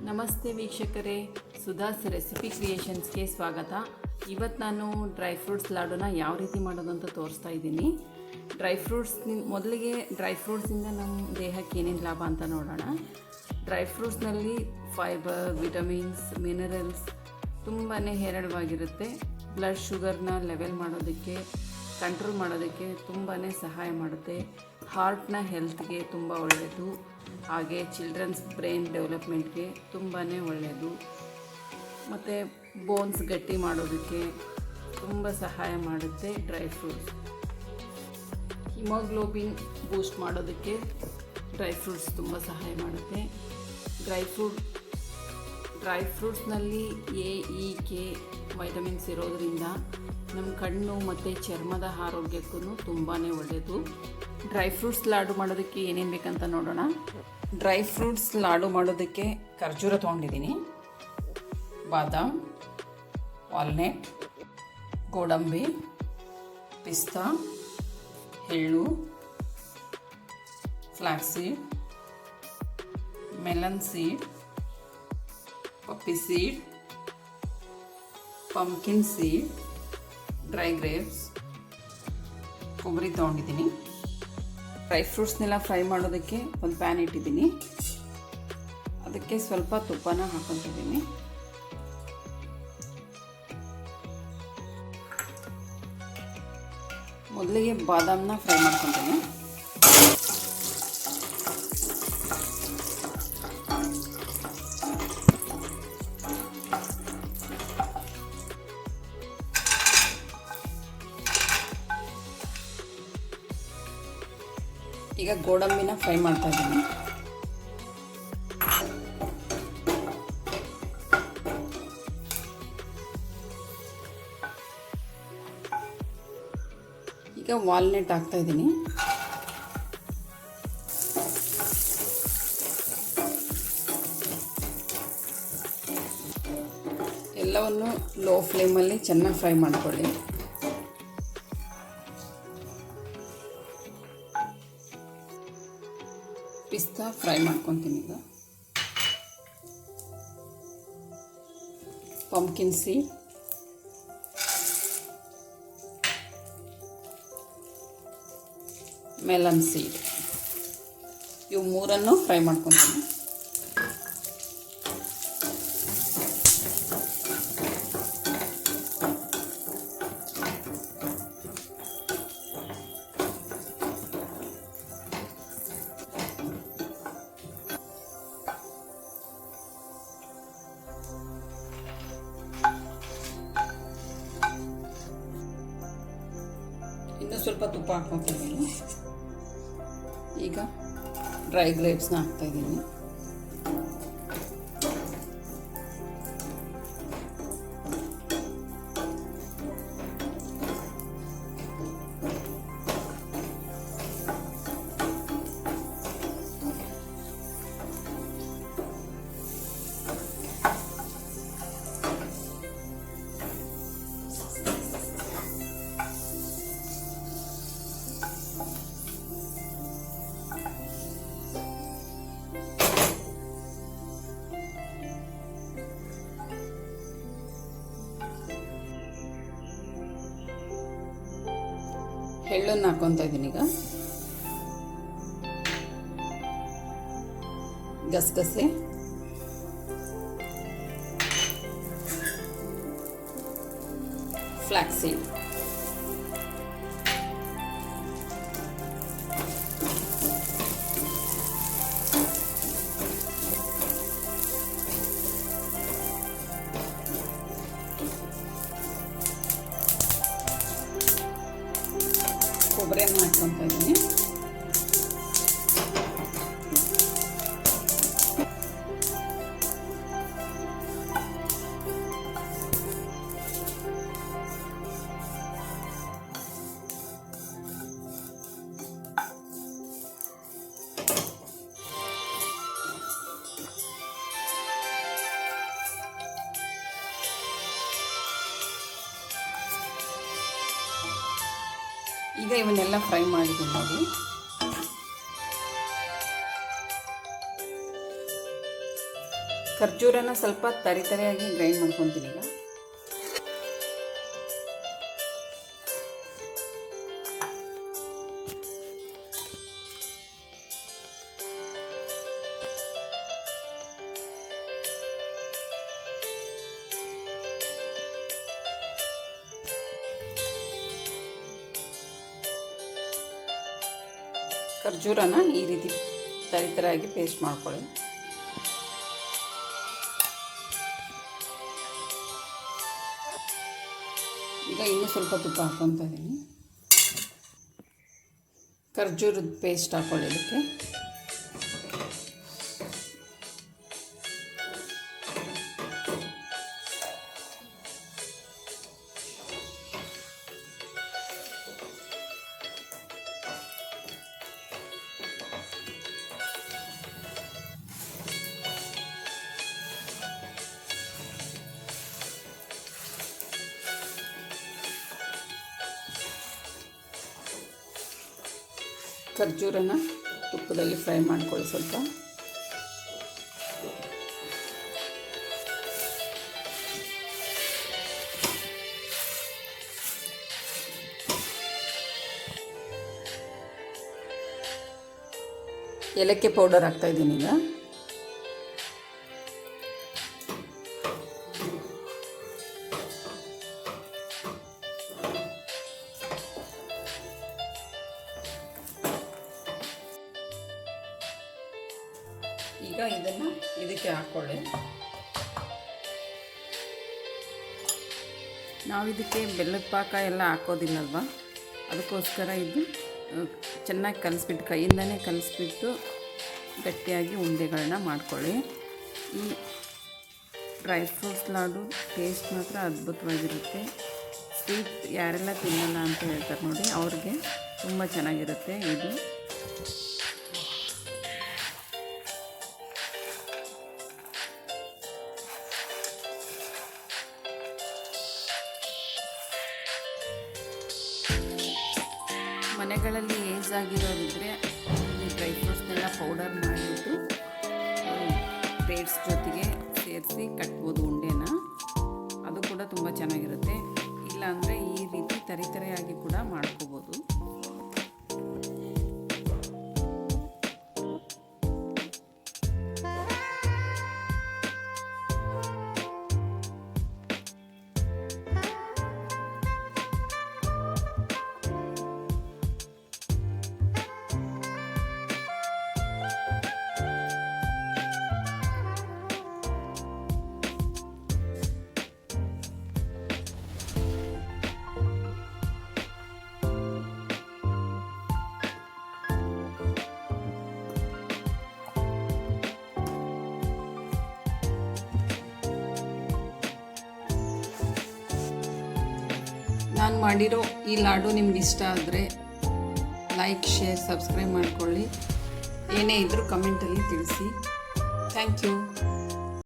ನಮಸ್ತೆ ವೀಕ್ಷಕರೇ, ಸುಧಾಸ್ ರೆಸಿಪಿ ಕ್ರಿಯೇಷನ್ಸ್ಗೆ ಸ್ವಾಗತ. ಇವತ್ತು ನಾನು ಡ್ರೈ ಫ್ರೂಟ್ಸ್ ಲಾಡುನ ಯಾವ ರೀತಿ ಮಾಡೋದು ಅಂತ ತೋರಿಸ್ತಾ ಇದ್ದೀನಿ. ಮೊದಲಿಗೆ ಡ್ರೈ ಫ್ರೂಟ್ಸಿಂದ ನಮ್ಮ ದೇಹಕ್ಕೆ ಏನೇನು ಲಾಭ ಅಂತ ನೋಡೋಣ. ಡ್ರೈ ಫ್ರೂಟ್ಸ್ನಲ್ಲಿ ಫೈಬರ್, ವಿಟಮಿನ್ಸ್, ಮಿನರಲ್ಸ್ ತುಂಬಾ ಹೇರಳವಾಗಿರುತ್ತೆ. ಬ್ಲಡ್ ಶುಗರ್ನ ಲೆವೆಲ್ ಮಾಡೋದಕ್ಕೆ, ಕಂಟ್ರೋಲ್ ಮಾಡೋದಕ್ಕೆ ತುಂಬಾ ಸಹಾಯ ಮಾಡುತ್ತೆ. ಹಾರ್ಟ್ನ ಹೆಲ್ತ್ಗೆ ತುಂಬ ಒಳ್ಳೆಯದು. ಹಾಗೆ ಚಿಲ್ಡ್ರನ್ಸ್ ಬ್ರೈನ್ ಡೆವಲಪ್ಮೆಂಟ್ಗೆ ತುಂಬಾ ಒಳ್ಳೆಯದು. ಮತ್ತು ಬೋನ್ಸ್ ಗಟ್ಟಿ ಮಾಡೋದಕ್ಕೆ ತುಂಬ ಸಹಾಯ ಮಾಡುತ್ತೆ ಡ್ರೈ ಫ್ರೂಟ್ಸ್. ಹಿಮೋಗ್ಲೋಬಿನ್ ಬೂಸ್ಟ್ ಮಾಡೋದಕ್ಕೆ ಡ್ರೈ ಫ್ರೂಟ್ಸ್ ತುಂಬ ಸಹಾಯ ಮಾಡುತ್ತೆ. ಡ್ರೈ ಫ್ರೂಟ್ಸ್ನಲ್ಲಿ ಎ, ಇ, ಕೆ ವೈಟಮಿನ್ಸ್ ಇರೋದರಿಂದ ನಮ್ಮ ಕಣ್ಣು ಮತ್ತು ಚರ್ಮದ ಆರೋಗ್ಯಕ್ಕೂ ತುಂಬಾ ಒಳ್ಳೆಯದು. ಡ್ರೈ ಫ್ರೂಟ್ಸ್ ಲಾಡು ಮಾಡೋದಕ್ಕೆ ಏನೇನು ಬೇಕಂತ ನೋಡೋಣ. ಡ್ರೈ ಫ್ರೂಟ್ಸ್ ಲಾಡು ಮಾಡೋದಕ್ಕೆ ಖರ್ಜೂರ ತೊಗೊಂಡಿದ್ದೀನಿ, ಬಾದಾಮ್, ವಾಲ್ನಟ್, ಗೋಡಂಬಿ, ಪಿಸ್ತಾ, ಎಳ್ಳು, flax seed, melon seed, poppy seed, pumpkin seed, dry grapes, ಕೊಬ್ಬರಿ ತೊಗೊಂಡಿದ್ದೀನಿ. ಡ್ರೈ ಫ್ರೂಟ್ಸ್ನೆಲ್ಲ ಫ್ರೈ ಮಾಡೋದಕ್ಕೆ ಒಂದು ಪ್ಯಾನ್ ಇಟ್ಟಿದ್ದೀನಿ. ಅದಕ್ಕೆ ಸ್ವಲ್ಪ ತುಪ್ಪನ ಹಾಕ್ಕೊತಿದ್ದೀನಿ. ಮೊದಲಿಗೆ ಬಾದಾಮನ್ನ ಫ್ರೈ ಮಾಡ್ಕೊತೀನಿ. ಈಗ ಗೋಡಂಬಿನ ಫ್ರೈ ಮಾಡ್ತಾ ಇದ್ದೀನಿ. ಈಗ ವಾಲ್ನಟ್ ಹಾಕ್ತಾ ಇದ್ದೀನಿ. ಎಲ್ಲವನ್ನು ಲೋ ಫ್ಲೇಮಲ್ಲಿ ಚೆನ್ನಾಗಿ ಫ್ರೈ ಮಾಡ್ಕೊಳ್ಳಿ. ಪಿಸ್ತಾ ಫ್ರೈ ಮಾಡ್ಕೊತೀನಿ. ಈಗ ಪಂಪ್ಕಿನ್ ಸೀಡ್, ಮೆಲನ್ ಸೀಡ್, ಇವು ಮೂರನ್ನು ಫ್ರೈ ಮಾಡ್ಕೊತೀನಿ. ಇನ್ನೂ ಸ್ವಲ್ಪ ತುಪ್ಪ ಹಾಕ್ಕೊತಿದ್ದೀನಿ. ಈಗ ಡ್ರೈ ಗ್ರೇಪ್ಸ್ನ ಹಾಕ್ತಾಯಿದ್ದೀನಿ. ಎಳ್ಳನ್ನು ಹಾಕ್ಕೊತಾ ಇದ್ದೀನಿ. ಈಗ ಗಸಗಸೆ, ಫ್ಲಾಕ್ಸ್ ಸೀಡ್, ಕೊಬ್ಬರಿಯನ್ನು ಹಾಕ್ಕೊತಾ ಇದ್ದೀನಿ. ಈಗ ಇವನ್ನೆಲ್ಲ ಫ್ರೈ ಮಾಡಿದ್ದೀನಿ ನೋಡಿ. ಖರ್ಜೂರನ ಸ್ವಲ್ಪ ತರಿಯಾಗಿ ಗ್ರೈಂಡ್ ಮಾಡ್ಕೊತೀನಿ ಈಗ. ಖರ್ಜೂರನ ಈ ರೀತಿ ತರಿಯಾಗಿ ಪೇಸ್ಟ್ ಮಾಡ್ಕೊಳ್ಳಿ. ಈಗ ಇನ್ನೂ ಸ್ವಲ್ಪ ತುಪ್ಪ ಹಾಕ್ಕೊತಾ ಇದ್ದೀನಿ. ಖರ್ಜೂರದ ಪೇಸ್ಟ್ ಹಾಕ್ಕೊಳ್ಳಿ ಇದಕ್ಕೆ. ಖರ್ಜೂರನ ತುಪ್ಪದಲ್ಲಿ ಫ್ರೈ ಮಾಡ್ಕೊಳ್ಳಿ ಸ್ವಲ್ಪ. ಏಲಕ್ಕಿ ಪೌಡರ್ ಹಾಕ್ತಾ ಇದ್ದೀನಿ ಈಗ. ಈಗ ಇದನ್ನು ಇದಕ್ಕೆ ಹಾಕ್ಕೊಳ್ಳಿ. ನಾವು ಇದಕ್ಕೆ ಬೆಲ್ಲದ ಪಾಕ ಎಲ್ಲ ಹಾಕೋದಿಲ್ಲಲ್ವ, ಅದಕ್ಕೋಸ್ಕರ ಇದು ಚೆನ್ನಾಗಿ ಕಲಿಸ್ಬಿಟ್ಟು ಕೈಯಿಂದನೇ ಕಲಿಸ್ಬಿಟ್ಟು ಗಟ್ಟಿಯಾಗಿ ಉಂಡೆಗಳನ್ನ ಮಾಡ್ಕೊಳ್ಳಿ. ಈ ಡ್ರೈ ಫ್ರೂಟ್ಸ್ ಲಾಡು ಟೇಸ್ಟ್ ಮಾತ್ರ ಅದ್ಭುತವಾಗಿರುತ್ತೆ. ಸ್ವೀಟ್ ಯಾರೆಲ್ಲ ತಿನ್ನಲ್ಲ ಅಂತ ಹೇಳ್ತಾರೆ ನೋಡಿ, ಅವ್ರಿಗೆ ತುಂಬ ಚೆನ್ನಾಗಿರುತ್ತೆ ಇದು. ಮನೆಗಳಲ್ಲಿ ಏಜ್ ಆಗಿರೋರಿದ್ದರೆ ಈ ಡ್ರೈ ಫ್ರೂಟ್ಸ್ನೆಲ್ಲ ಪೌಡರ್ ಮಾಡಿಬಿಟ್ಟು ಡೇಟ್ಸ್ ಜೊತೆಗೆ ಸೇರಿಸಿ ಕಟ್ಬೋದು ಉಂಡೆನ. ಅದು ಕೂಡ ತುಂಬ ಚೆನ್ನಾಗಿರುತ್ತೆ. ಇಲ್ಲಾಂದರೆ ಈ ರೀತಿ ತರಿಯಾಗಿ ಕೂಡ ಮಾಡ್ಕೋಬೋದು. ನಾನು ಮಾಡಿರೋ ಈ ಲಾಡು ನಿಮ್ಗೆ ಇಷ್ಟ ಆದರೆ ಲೈಕ್, ಶೇರ್, ಸಬ್ಸ್ಕ್ರೈಬ್ ಮಾಡ್ಕೊಳ್ಳಿ. ಏನೇ ಇದ್ದರೂ ಕಮೆಂಟಲ್ಲಿ ತಿಳಿಸಿ. Thank you.